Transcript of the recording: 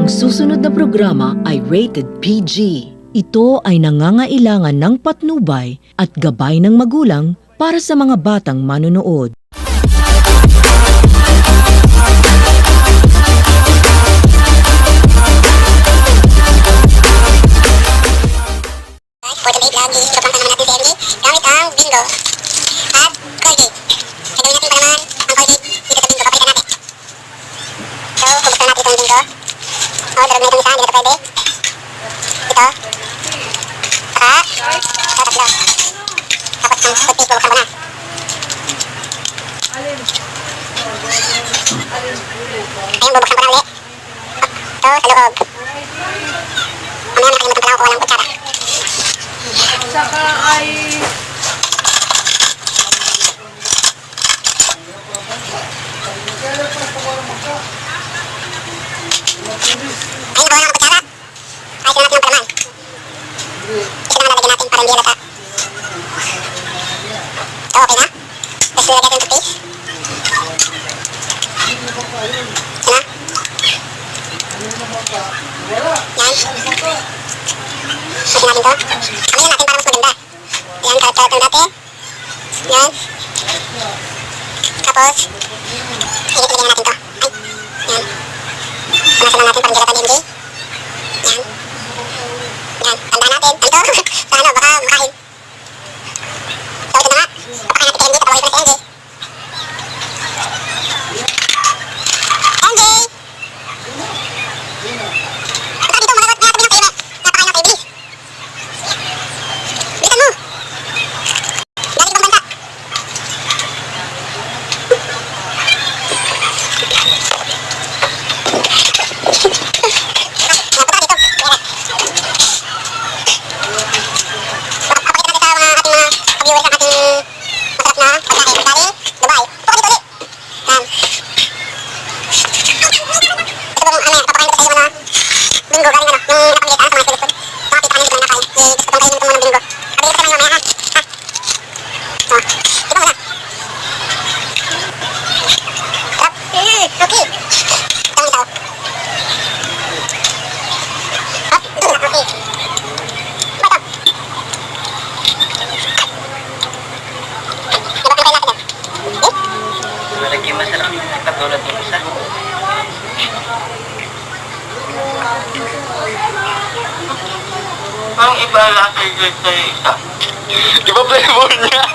Ang susunod na programa ay rated PG. Ito ay nangangailangan ng patnubay at gabay ng magulang para sa mga batang manonood. For today vlog, i-stop lang naman natin si MJ gamit ang bingo at Colgate. Gagawin natin pa naman ang Colgate dito sa bingo, papalitan natin. So, bubuksan natin ito yung bingo. Darog na itong isa, hindi na ito pwede. Ito. Saka, tatlo. Tapos ang toothpaste, bubuksan ko na. Ayun, bubuksan ko na ulit. Ito, sa loob. Mamaya nakalimutan pala ako kuha ng kutsara. Saka ay Ayun, nakuha ng kutsara. Ayos na natin ang palaman. Ito naman lalagyan natin para hindi halata. So, okay na. Tapos lalagyan natin yung toothpaste. Ito na. Yan. Masin natin to. Amayan natin para mas maganda. Yan, kalat-kalat ng dati. Yan. Tapos, ilagyan natin to. Ay, yan. Panasan lang natin para hindi halata ni MJ. Yan. Yan, tandaan natin. Ito, sa ano, baka makain. So, ito na nga. Papakain natin kay MJ, tatawagin ko na si MJ. MJ! Baka dito, magagot na kami ng kayo. Napakain ng kayo, bilis. Bilisan mo. Galing ibang bansa. Napunta dito. Kaya papakita natin sa mga ating mga ka-viewers ang ating masarap na pagkain. Galing Dubai. Puka dito ulit. Yan. Ito po mamaya, papakain ko sa iyo mga bingo galing ano, yung nakamilitaan sa mga sulit. Mga kita kanina dito na nakain. Gusto kong kainin ito muna ng bingo. Pabilis ka lang mamaya ha. Ha? Ito muna. Sarap. Okay. Ito ang isa oh. Hop, ito na. Okay. Ba ito? Nabakang kain natin yan. Eh? Malagyan masarap katulad ng isa. Ang iba lang kay Joy sa isa. Di ba flavor niyan?